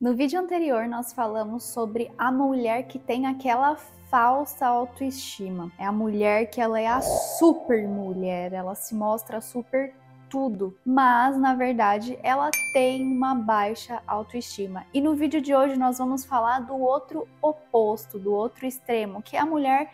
No vídeo anterior nós falamos sobre a mulher que tem aquela falsa autoestima. É a mulher que ela é a super mulher, ela se mostra super tudo, mas na verdade ela tem uma baixa autoestima. E no vídeo de hoje nós vamos falar do outro oposto, do outro extremo, que é a mulher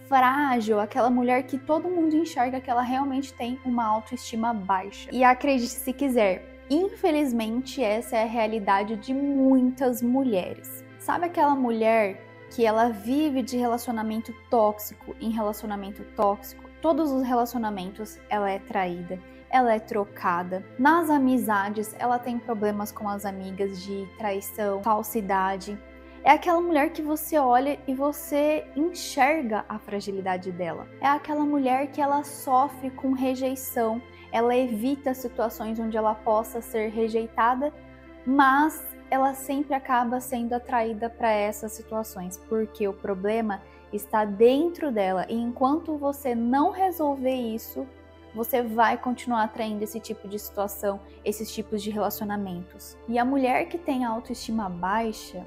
frágil, aquela mulher que todo mundo enxerga que ela realmente tem uma autoestima baixa. E acredite se quiser, infelizmente essa é a realidade de muitas mulheres. Sabe aquela mulher que ela vive de relacionamento tóxico em relacionamento tóxico? Todos os relacionamentos ela é traída, ela é trocada. Nas amizades ela tem problemas com as amigas de traição, falsidade. É aquela mulher que você olha e você enxerga a fragilidade dela. É aquela mulher que ela sofre com rejeição, ela evita situações onde ela possa ser rejeitada, mas ela sempre acaba sendo atraída para essas situações, porque o problema está dentro dela. E enquanto você não resolver isso, você vai continuar atraindo esse tipo de situação, esses tipos de relacionamentos. E a mulher que tem a autoestima baixa,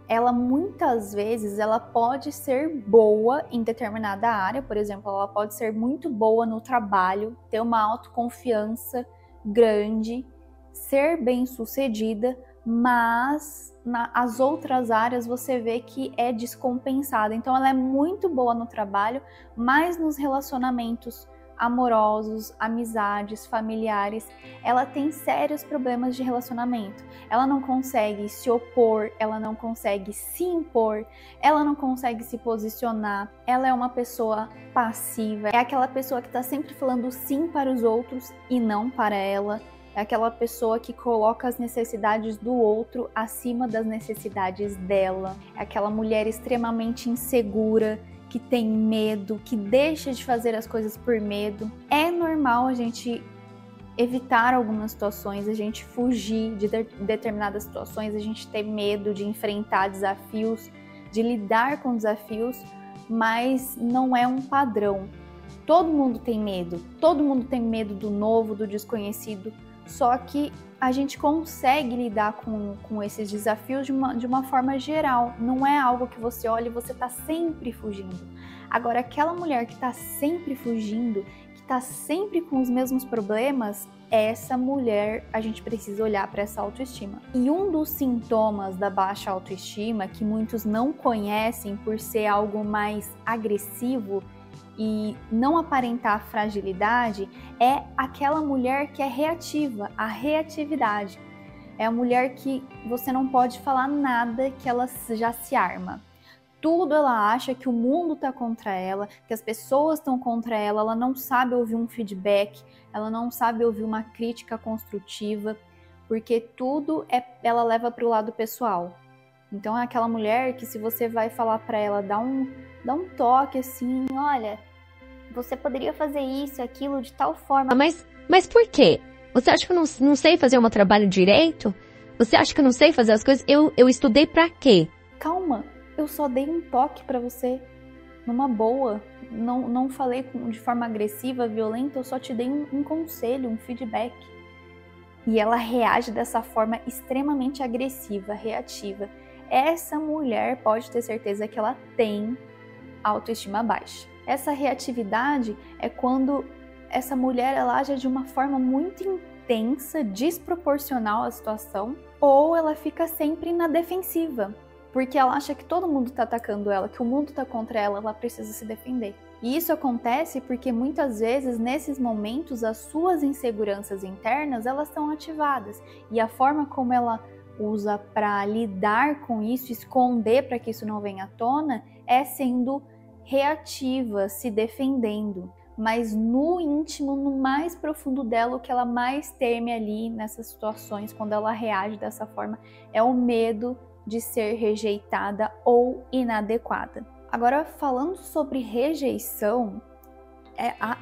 ela muitas vezes ela pode ser boa em determinada área, por exemplo, ela pode ser muito boa no trabalho, ter uma autoconfiança grande, ser bem-sucedida, mas nas outras áreas você vê que é descompensada. Então ela é muito boa no trabalho, mas nos relacionamentos amorosos, amizades, familiares, ela tem sérios problemas de relacionamento. Ela não consegue se opor, ela não consegue se impor, ela não consegue se posicionar. Ela é uma pessoa passiva, é aquela pessoa que está sempre falando sim para os outros e não para ela. É aquela pessoa que coloca as necessidades do outro acima das necessidades dela. É aquela mulher extremamente insegura, que tem medo, que deixa de fazer as coisas por medo. É normal a gente evitar algumas situações, a gente fugir de determinadas situações, a gente ter medo de enfrentar desafios, de lidar com desafios, mas não é um padrão. Todo mundo tem medo do novo, do desconhecido, só que a gente consegue lidar com esses desafios de uma forma geral. Não é algo que você olha e você está sempre fugindo. Agora, aquela mulher que está sempre fugindo, que está sempre com os mesmos problemas, essa mulher, a gente precisa olhar para essa autoestima. E um dos sintomas da baixa autoestima, que muitos não conhecem por ser algo mais agressivo e não aparentar fragilidade, é aquela mulher que é reativa, a reatividade. É a mulher que você não pode falar nada que ela já se arma. Tudo ela acha que o mundo está contra ela, que as pessoas estão contra ela, ela não sabe ouvir um feedback, ela não sabe ouvir uma crítica construtiva, porque tudo ela leva para o lado pessoal. Então é aquela mulher que se você vai falar para ela, dá um toque assim, olha, você poderia fazer isso, aquilo de tal forma. Mas por quê? Você acha que eu não sei fazer o meu trabalho direito? Você acha que eu não sei fazer as coisas? Eu estudei pra quê? Calma, eu só dei um toque pra você, numa boa. Não falei de forma agressiva, violenta, eu só te dei um conselho, um feedback. E ela reage dessa forma extremamente agressiva, reativa. Essa mulher pode ter certeza que ela tem autoestima baixa. Essa reatividade é quando essa mulher ela age de uma forma muito intensa, desproporcional à situação, ou ela fica sempre na defensiva, porque ela acha que todo mundo está atacando ela, que o mundo está contra ela, ela precisa se defender. E isso acontece porque muitas vezes nesses momentos as suas inseguranças internas elas estão ativadas e a forma como ela usa para lidar com isso, esconder para que isso não venha à tona, é sendo reativa, se defendendo, mas no íntimo, no mais profundo dela, o que ela mais teme ali nessas situações, quando ela reage dessa forma, é o medo de ser rejeitada ou inadequada. Agora, falando sobre rejeição,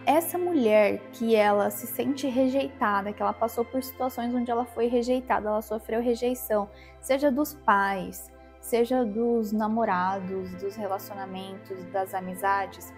essa mulher que ela se sente rejeitada, que ela passou por situações onde ela foi rejeitada, ela sofreu rejeição, seja dos pais, seja dos namorados, dos relacionamentos, das amizades,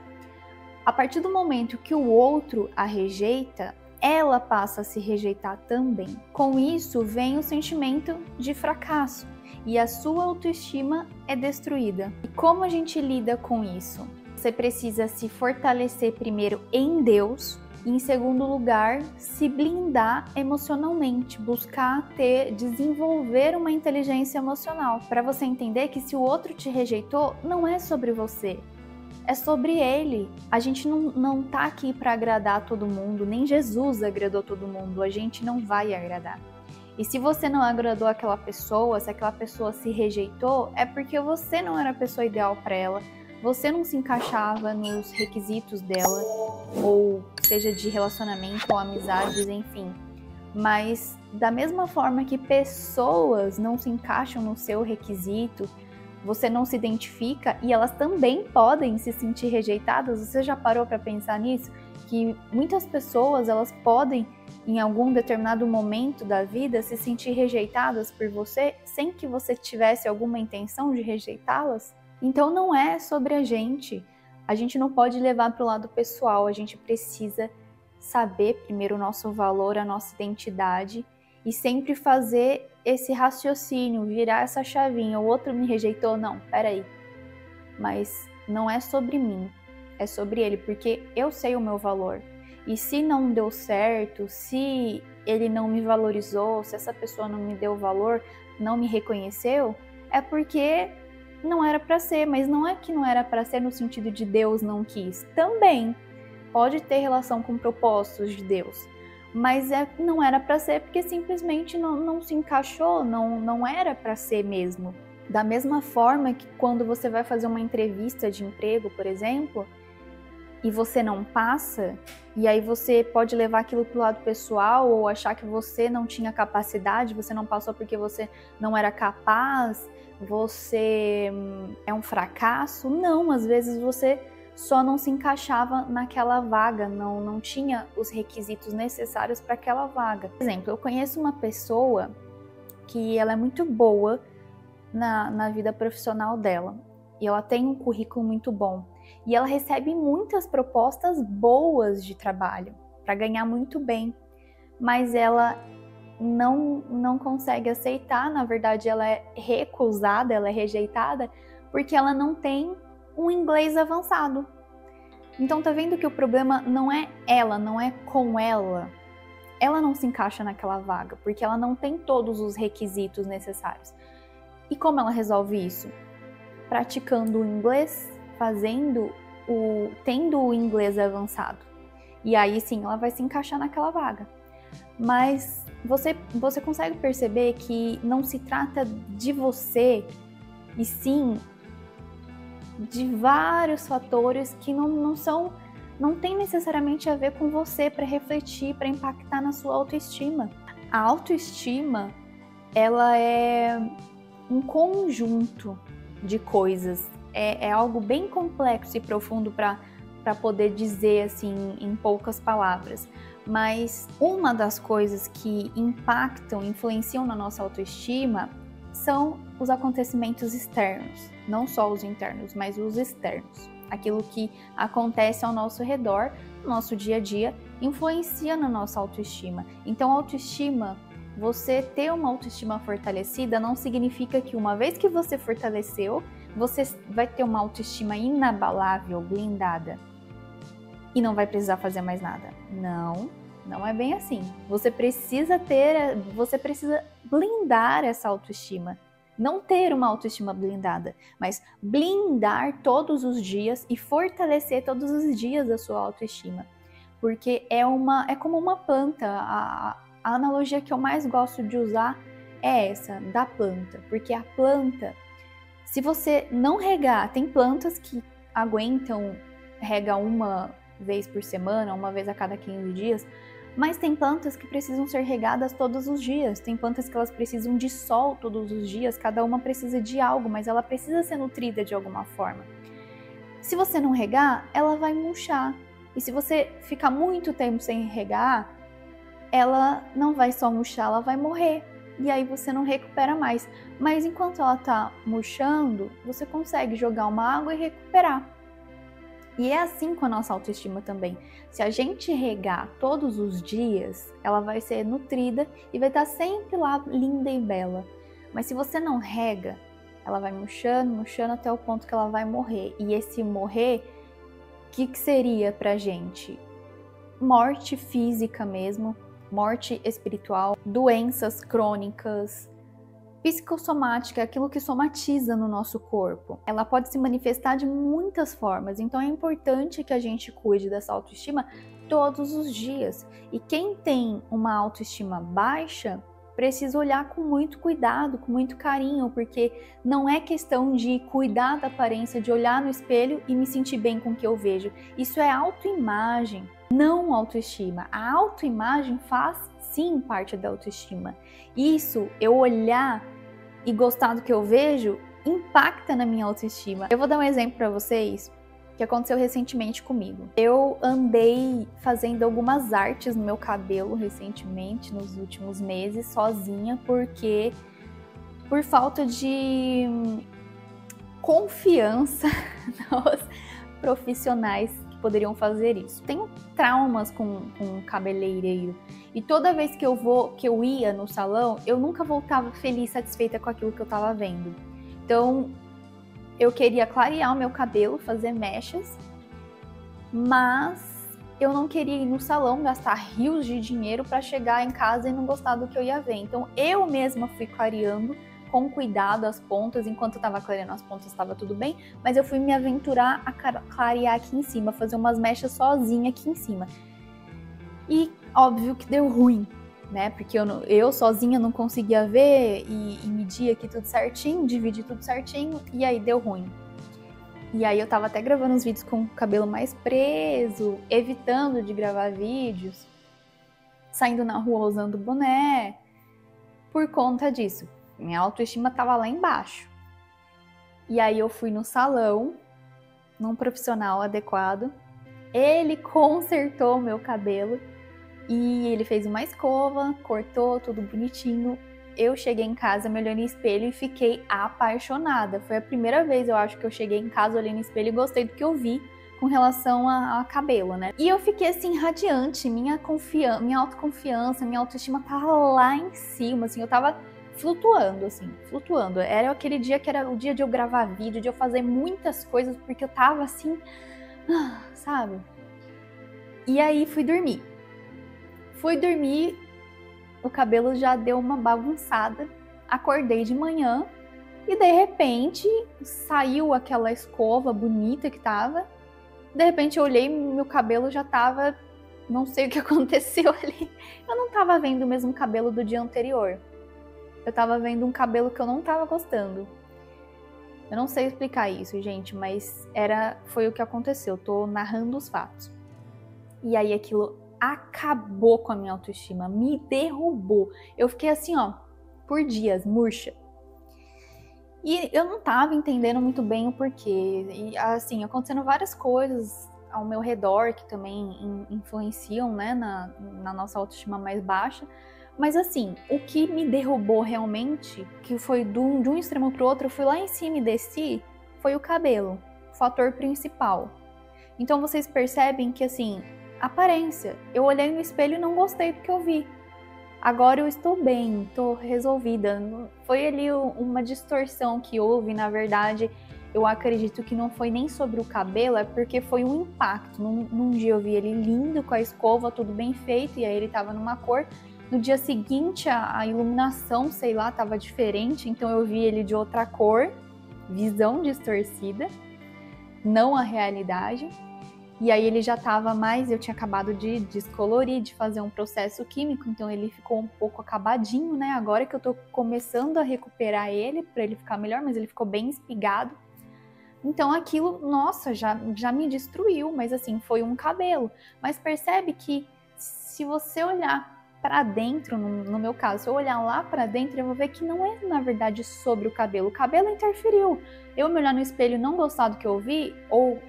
a partir do momento que o outro a rejeita, ela passa a se rejeitar também. Com isso vem o sentimento de fracasso e a sua autoestima é destruída. E como a gente lida com isso? Você precisa se fortalecer primeiro em Deus e, em segundo lugar, se blindar emocionalmente, buscar desenvolver uma inteligência emocional, para você entender que se o outro te rejeitou, não é sobre você, é sobre ele. A gente não tá aqui para agradar todo mundo, nem Jesus agradou todo mundo, a gente não vai agradar. E se você não agradou aquela pessoa, se aquela pessoa se rejeitou, é porque você não era a pessoa ideal para ela, você não se encaixava nos requisitos dela, ou seja de relacionamento ou amizades, enfim. Mas da mesma forma que pessoas não se encaixam no seu requisito, você não se identifica e elas também podem se sentir rejeitadas. Você já parou para pensar nisso? Que muitas pessoas, elas podem, em algum determinado momento da vida, se sentir rejeitadas por você sem que você tivesse alguma intenção de rejeitá-las? Então não é sobre a gente não pode levar para o lado pessoal, a gente precisa saber primeiro o nosso valor, a nossa identidade e sempre fazer esse raciocínio, virar essa chavinha. O outro me rejeitou, não, peraí, mas não é sobre mim, é sobre ele, porque eu sei o meu valor. E se não deu certo, se ele não me valorizou, se essa pessoa não me deu valor, não me reconheceu, é porque não era para ser, mas não é que não era para ser no sentido de Deus não quis. Também pode ter relação com propósitos de Deus, mas não era para ser porque simplesmente não se encaixou, não era para ser mesmo. Da mesma forma que quando você vai fazer uma entrevista de emprego, por exemplo, e você não passa, e aí você pode levar aquilo para o lado pessoal ou achar que você não tinha capacidade, você não passou porque você não era capaz, você é um fracasso. Não, às vezes você só não se encaixava naquela vaga, não tinha os requisitos necessários para aquela vaga. Por exemplo, eu conheço uma pessoa que ela é muito boa na vida profissional dela e ela tem um currículo muito bom e ela recebe muitas propostas boas de trabalho para ganhar muito bem, mas ela não consegue aceitar. Na verdade, ela é recusada, ela é rejeitada porque ela não tem um inglês avançado. Então tá vendo que o problema não é ela, não é com ela. Ela não se encaixa naquela vaga porque ela não tem todos os requisitos necessários. E como ela resolve isso? Praticando o inglês, tendo o inglês avançado. E aí sim, ela vai se encaixar naquela vaga. Mas você consegue perceber que não se trata de você, e sim de vários fatores que não tem necessariamente a ver com você para refletir, para impactar na sua autoestima. A autoestima, ela é um conjunto de coisas, é algo bem complexo e profundo para poder dizer assim em poucas palavras. Mas uma das coisas que influenciam na nossa autoestima são os acontecimentos externos, não só os internos, mas os externos. Aquilo que acontece ao nosso redor, no nosso dia a dia, influencia na nossa autoestima. Então, autoestima, você ter uma autoestima fortalecida não significa que uma vez que você fortaleceu, você vai ter uma autoestima inabalável, blindada, e não vai precisar fazer mais nada. Não é bem assim. Você precisa blindar essa autoestima. Não ter uma autoestima blindada, mas blindar todos os dias e fortalecer todos os dias a sua autoestima. Porque é como uma planta. A analogia que eu mais gosto de usar é essa, da planta. Porque a planta, se você não regar, tem plantas que aguentam regar uma vez por semana, uma vez a cada 15 dias, mas tem plantas que precisam ser regadas todos os dias, tem plantas que elas precisam de sol todos os dias, cada uma precisa de algo, mas ela precisa ser nutrida de alguma forma. Se você não regar, ela vai murchar, e se você ficar muito tempo sem regar, ela não vai só murchar, ela vai morrer, e aí você não recupera mais. Mas enquanto ela está murchando, você consegue jogar uma água e recuperar. E é assim com a nossa autoestima também. Se a gente regar todos os dias, ela vai ser nutrida e vai estar sempre lá linda e bela. Mas se você não rega, ela vai murchando, murchando até o ponto que ela vai morrer. E esse morrer, o que seria pra gente? Morte física mesmo, morte espiritual, doenças crônicas, psicossomática, aquilo que somatiza no nosso corpo. Ela pode se manifestar de muitas formas, então é importante que a gente cuide dessa autoestima todos os dias. E quem tem uma autoestima baixa, precisa olhar com muito cuidado, com muito carinho, porque não é questão de cuidar da aparência, de olhar no espelho e me sentir bem com o que eu vejo. Isso é autoimagem, não autoestima. A autoimagem faz sim parte da autoestima. Isso, eu olhar e gostar do que eu vejo, impacta na minha autoestima. Eu vou dar um exemplo para vocês que aconteceu recentemente comigo. Eu andei fazendo algumas artes no meu cabelo recentemente, nos últimos meses, sozinha, porque por falta de confiança nos profissionais que poderiam fazer isso. Tenho traumas com cabeleireiro. E toda vez que eu ia no salão, eu nunca voltava feliz, satisfeita com aquilo que eu tava vendo. Então, eu queria clarear o meu cabelo, fazer mechas, mas eu não queria ir no salão, gastar rios de dinheiro para chegar em casa e não gostar do que eu ia ver. Então, eu mesma fui clareando com cuidado as pontas. Enquanto eu tava clareando as pontas, estava tudo bem, mas eu fui me aventurar a clarear aqui em cima, fazer umas mechas sozinha aqui em cima. E óbvio que deu ruim, né? Porque eu sozinha não conseguia ver e medir aqui tudo certinho, dividir tudo certinho, e aí deu ruim. E aí eu tava até gravando uns vídeos com o cabelo mais preso, evitando de gravar vídeos, saindo na rua usando boné, por conta disso. Minha autoestima tava lá embaixo. E aí eu fui no salão, num profissional adequado, ele consertou o meu cabelo, e ele fez uma escova, cortou tudo bonitinho. Eu cheguei em casa, me olhei no espelho e fiquei apaixonada. Foi a primeira vez, eu acho, que eu cheguei em casa, olhei no espelho e gostei do que eu vi com relação a cabelo, né? E eu fiquei assim, radiante, minha autoconfiança, minha autoestima tava lá em cima, assim, eu tava flutuando, assim, flutuando. Era aquele dia que era o dia de eu gravar vídeo, de eu fazer muitas coisas, porque eu tava assim, sabe? E aí fui dormir. O cabelo já deu uma bagunçada, acordei de manhã e de repente saiu aquela escova bonita que tava. De repente eu olhei, meu cabelo já tava, não sei o que aconteceu ali. Eu não tava vendo o mesmo cabelo do dia anterior. Eu tava vendo um cabelo que eu não tava gostando. Eu não sei explicar isso, gente, mas foi o que aconteceu. Eu tô narrando os fatos. E aí aquilo acabou com a minha autoestima, me derrubou. Eu fiquei assim, ó, por dias, murcha. E eu não tava entendendo muito bem o porquê. E assim, acontecendo várias coisas ao meu redor que também influenciam, né, na nossa autoestima mais baixa. Mas assim, o que me derrubou realmente, que foi de um extremo pro outro, eu fui lá em cima e desci, foi o cabelo, o fator principal. Então vocês percebem que assim, aparência. Eu olhei no espelho e não gostei do que eu vi. Agora eu estou bem, estou resolvida. Foi ali uma distorção que houve, na verdade, eu acredito que não foi nem sobre o cabelo, é porque foi um impacto. Num dia eu vi ele lindo, com a escova, tudo bem feito, e aí ele estava numa cor. No dia seguinte, a iluminação, sei lá, estava diferente, então eu vi ele de outra cor, visão distorcida, não a realidade. E aí ele já estava mais, eu tinha acabado de descolorir, de fazer um processo químico, então ele ficou um pouco acabadinho, né? Agora que eu tô começando a recuperar ele, para ele ficar melhor, mas ele ficou bem espigado. Então aquilo, nossa, já me destruiu, mas assim, foi um cabelo. Mas percebe que se você olhar para dentro, no meu caso, se eu olhar lá para dentro, eu vou ver que não é, na verdade, sobre o cabelo. O cabelo interferiu. Eu me olhar no espelho e não gostar do que eu vi,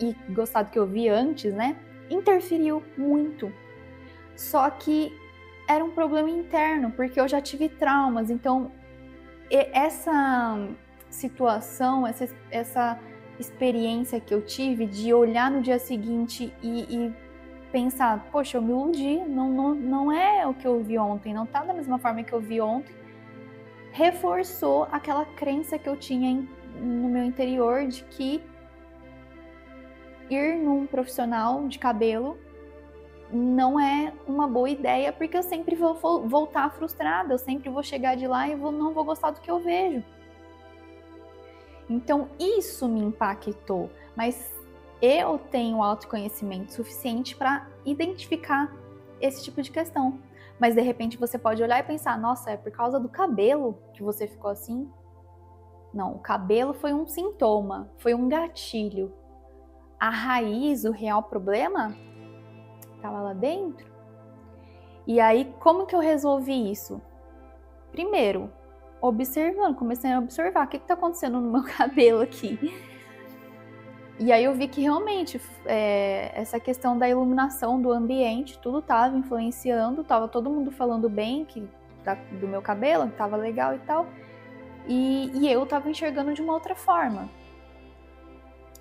e gostar do que eu vi antes, né? Interferiu muito. Só que era um problema interno, porque eu já tive traumas. Então, essa situação, essa experiência que eu tive de olhar no dia seguinte e pensar, poxa, eu me iludi, não é o que eu vi ontem, não tá da mesma forma que eu vi ontem, reforçou aquela crença que eu tinha no meu interior de que ir num profissional de cabelo não é uma boa ideia, porque eu sempre vou voltar frustrada, eu sempre vou chegar de lá e não vou gostar do que eu vejo. Então isso me impactou, mas eu tenho autoconhecimento suficiente para identificar esse tipo de questão. Mas de repente você pode olhar e pensar, nossa, é por causa do cabelo que você ficou assim? Não, o cabelo foi um sintoma, foi um gatilho. A raiz, o real problema, estava lá dentro. E aí, como que eu resolvi isso? Primeiro, observando, comecei a observar o que está acontecendo no meu cabelo aqui. E aí eu vi que realmente essa questão da iluminação do ambiente, tudo estava influenciando, estava todo mundo falando bem do meu cabelo, que estava legal e tal, e eu estava enxergando de uma outra forma.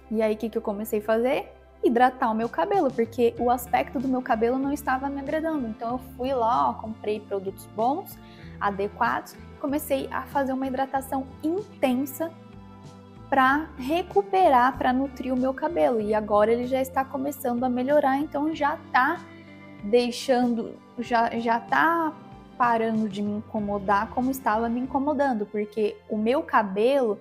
E aí o que eu comecei a fazer? Hidratar o meu cabelo, porque o aspecto do meu cabelo não estava me agradando. Então eu fui lá, comprei produtos bons, adequados, comecei a fazer uma hidratação intensa para recuperar, para nutrir o meu cabelo. E agora ele já está começando a melhorar, então já está deixando, já está parando de me incomodar como estava me incomodando, porque o meu cabelo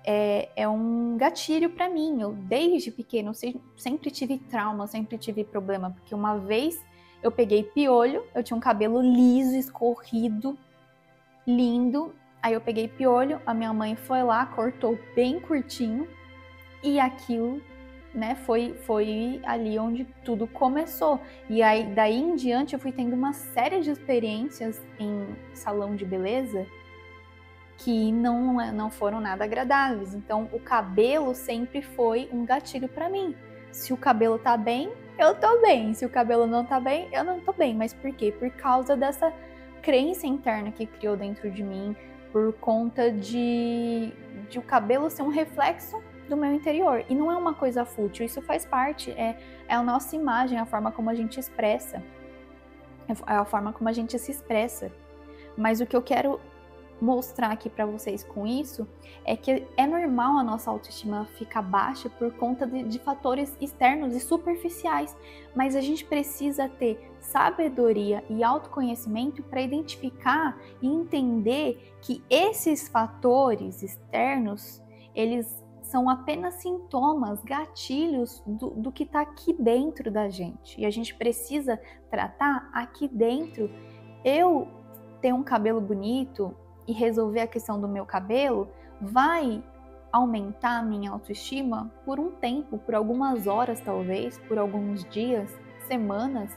é um gatilho para mim. Eu desde pequeno sempre tive trauma, sempre tive problema, porque uma vez eu peguei piolho, eu tinha um cabelo liso, escorrido, lindo. Aí eu peguei piolho, a minha mãe foi lá, cortou bem curtinho e aquilo, né, foi ali onde tudo começou. E aí daí em diante eu fui tendo uma série de experiências em salão de beleza que não foram nada agradáveis. Então o cabelo sempre foi um gatilho para mim. Se o cabelo tá bem, eu tô bem. Se o cabelo não tá bem, eu não tô bem. Mas por quê? Por causa dessa crença interna que criou dentro de mim, por conta de o cabelo ser um reflexo do meu interior. E não é uma coisa fútil, isso faz parte, é a nossa imagem, a forma como a gente expressa, é a forma como a gente se expressa. Mas o que eu quero mostrar aqui para vocês com isso é que é normal a nossa autoestima ficar baixa por conta de fatores externos e superficiais, mas a gente precisa ter sabedoria e autoconhecimento para identificar e entender que esses fatores externos, eles são apenas sintomas, gatilhos do que está aqui dentro da gente, e a gente precisa tratar aqui dentro. Eu ter um cabelo bonito e resolver a questão do meu cabelo vai aumentar a minha autoestima por um tempo, por algumas horas talvez, por alguns dias, semanas,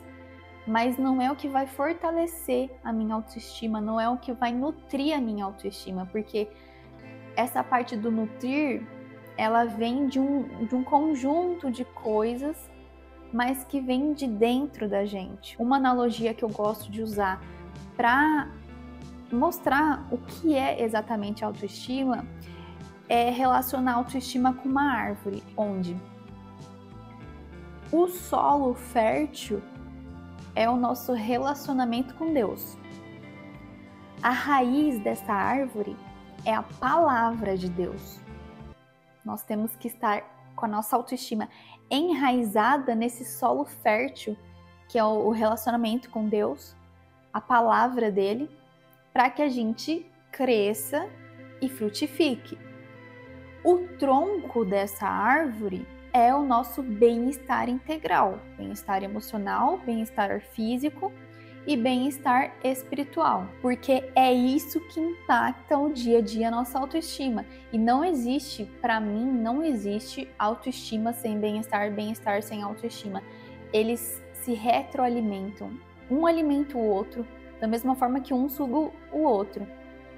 mas não é o que vai fortalecer a minha autoestima, não é o que vai nutrir a minha autoestima, porque essa parte do nutrir, ela vem de um conjunto de coisas, mas que vem de dentro da gente. Uma analogia que eu gosto de usar para mostrar o que é exatamente autoestima é relacionar a autoestima com uma árvore, onde o solo fértil é o nosso relacionamento com Deus. A raiz dessa árvore é a palavra de Deus. Nós temos que estar com a nossa autoestima enraizada nesse solo fértil, que é o relacionamento com Deus, a palavra dele, para que a gente cresça e frutifique. O tronco dessa árvore é o nosso bem-estar integral, bem-estar emocional, bem-estar físico e bem-estar espiritual, porque é isso que impacta o dia a dia a nossa autoestima. E não existe, para mim, não existe autoestima sem bem-estar, bem-estar sem autoestima. Eles se retroalimentam, um alimenta o outro, da mesma forma que um suga o outro.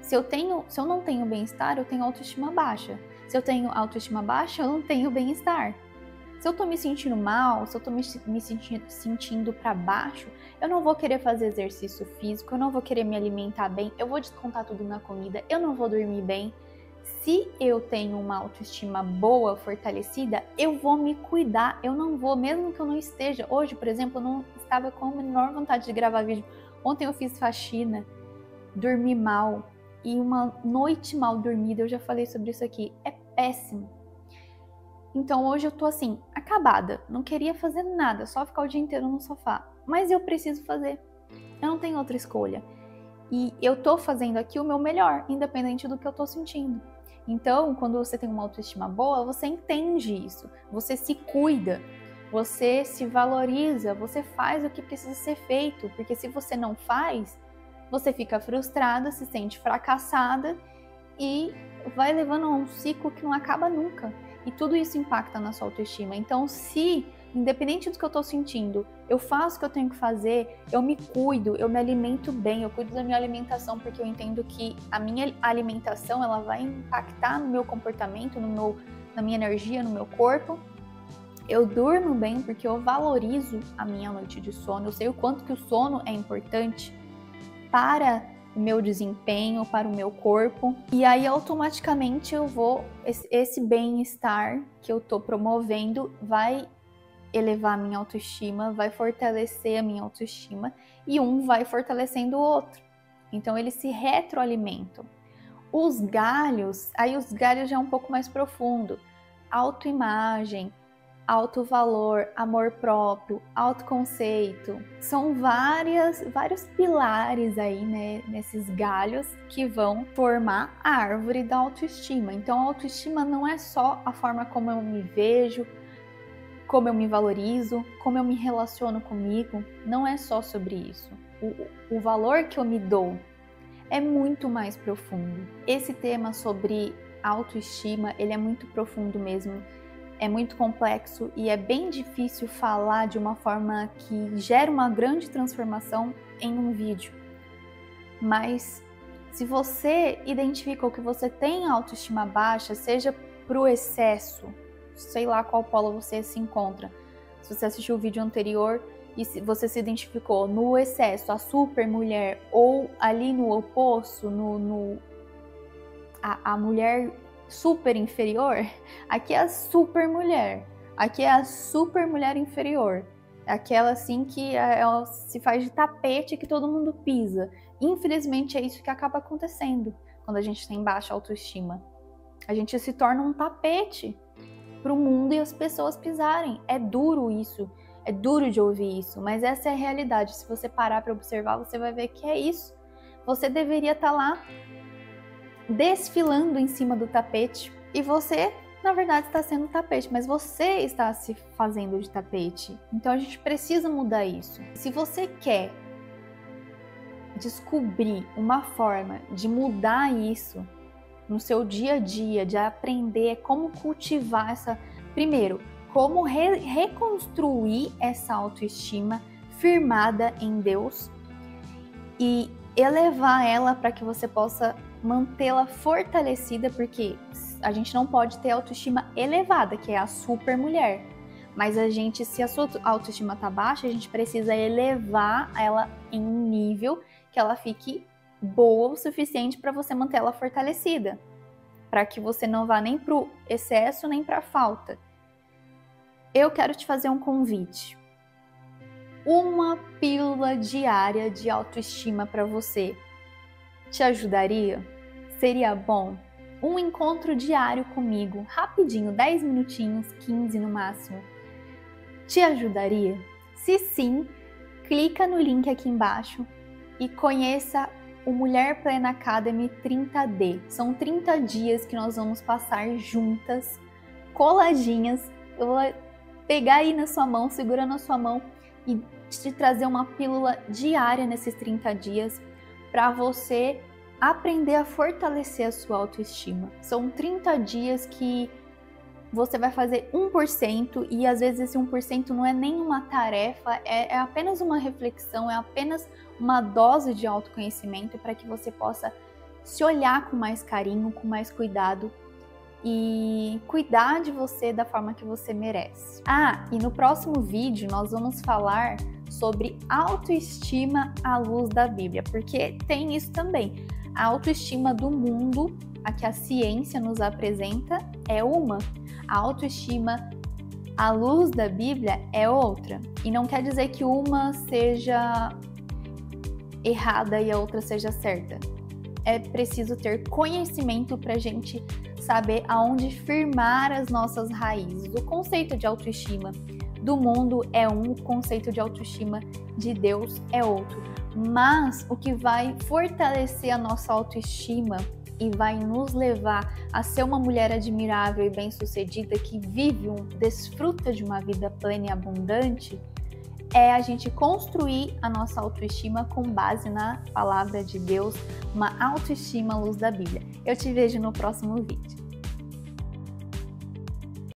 Se eu não tenho bem-estar, eu tenho autoestima baixa. Se eu tenho autoestima baixa, eu não tenho bem-estar. Se eu tô me sentindo mal, se eu tô me sentindo para baixo, eu não vou querer fazer exercício físico, eu não vou querer me alimentar bem, eu vou descontar tudo na comida, eu não vou dormir bem. se eu tenho uma autoestima boa, fortalecida, eu vou me cuidar, eu não vou, mesmo que eu não esteja. Hoje, por exemplo, eu não estava com a menor vontade de gravar vídeo. Ontem eu fiz faxina, dormi mal, e uma noite mal dormida, eu já falei sobre isso aqui, é péssimo. Então hoje eu tô assim, acabada, não queria fazer nada, só ficar o dia inteiro no sofá. Mas eu preciso fazer, eu não tenho outra escolha. E eu tô fazendo aqui o meu melhor, independente do que eu tô sentindo. Então, quando você tem uma autoestima boa, você entende isso, você se cuida, você se valoriza, você faz o que precisa ser feito, porque se você não faz, você fica frustrada, se sente fracassada e vai levando a um ciclo que não acaba nunca. E tudo isso impacta na sua autoestima. Então, se, independente do que eu tô sentindo, eu faço o que eu tenho que fazer, eu me cuido, eu me alimento bem, eu cuido da minha alimentação, porque eu entendo que a minha alimentação, ela vai impactar no meu comportamento, na minha energia, no meu corpo. Eu durmo bem, porque eu valorizo a minha noite de sono, eu sei o quanto que o sono é importante para o meu desempenho, para o meu corpo. E aí automaticamente eu vou, esse bem-estar que eu tô promovendo vai elevar a minha autoestima, vai fortalecer a minha autoestima e um vai fortalecendo o outro. Então eles se retroalimentam. Os galhos já é um pouco mais profundo. Autoimagem, autovalor, amor próprio, autoconceito. São vários pilares aí, né, nesses galhos que vão formar a árvore da autoestima. Então a autoestima não é só a forma como eu me vejo, como eu me valorizo, como eu me relaciono comigo. Não é só sobre isso. O valor que eu me dou é muito mais profundo. Esse tema sobre autoestima, ele é muito profundo mesmo. É muito complexo e é bem difícil falar de uma forma que gera uma grande transformação em um vídeo. Mas se você identificou que você tem autoestima baixa, seja pro excesso, sei lá qual polo você se encontra. Se você assistiu o vídeo anterior e você se identificou no excesso, a super mulher, ou ali no oposto, a mulher super inferior, aqui é a super mulher, aqui é a super mulher inferior, aquela assim que ela se faz de tapete que todo mundo pisa. Infelizmente é isso que acaba acontecendo quando a gente tem baixa autoestima. A gente se torna um tapete para o mundo e as pessoas pisarem. É duro isso, é duro de ouvir isso, mas essa é a realidade. Se você parar para observar, você vai ver que é isso. Você deveria estar lá desfilando em cima do tapete e você, na verdade, está sendo tapete, mas você está se fazendo de tapete. Então a gente precisa mudar isso. Se você quer descobrir uma forma de mudar isso no seu dia a dia, de aprender como cultivar essa... Primeiro, como reconstruir essa autoestima firmada em Deus e elevar ela para que você possa mantê-la fortalecida, porque a gente não pode ter autoestima elevada, que é a super mulher. Mas se a sua autoestima tá baixa, a gente precisa elevar ela em um nível que ela fique boa o suficiente para você manter ela fortalecida, para que você não vá nem pro excesso nem para falta. Eu quero te fazer um convite. Uma pílula diária de autoestima para você te ajudaria? Seria bom? Um encontro diário comigo, rapidinho, 10 minutinhos, 15 no máximo, te ajudaria? Se sim, clica no link aqui embaixo e conheça o Mulher Plena Academy 30D. São 30 dias que nós vamos passar juntas, coladinhas. Eu vou pegar aí na sua mão, segura na sua mão e te trazer uma pílula diária nesses 30 dias para você aprender a fortalecer a sua autoestima. São 30 dias que você vai fazer 1% e às vezes esse 1% não é nenhuma tarefa, é apenas uma reflexão, é apenas uma dose de autoconhecimento para que você possa se olhar com mais carinho, com mais cuidado e cuidar de você da forma que você merece. E no próximo vídeo nós vamos falar sobre autoestima à luz da Bíblia, porque tem isso também. A autoestima do mundo, a que a ciência nos apresenta, é uma. A autoestima à luz da Bíblia é outra. E não quer dizer que uma seja errada e a outra seja certa. É preciso ter conhecimento para a gente saber aonde firmar as nossas raízes. O conceito de autoestima do mundo é um, o conceito de autoestima de Deus é outro. Mas o que vai fortalecer a nossa autoestima e vai nos levar a ser uma mulher admirável e bem-sucedida que desfruta de uma vida plena e abundante, é a gente construir a nossa autoestima com base na palavra de Deus, uma autoestima à luz da Bíblia. Eu te vejo no próximo vídeo.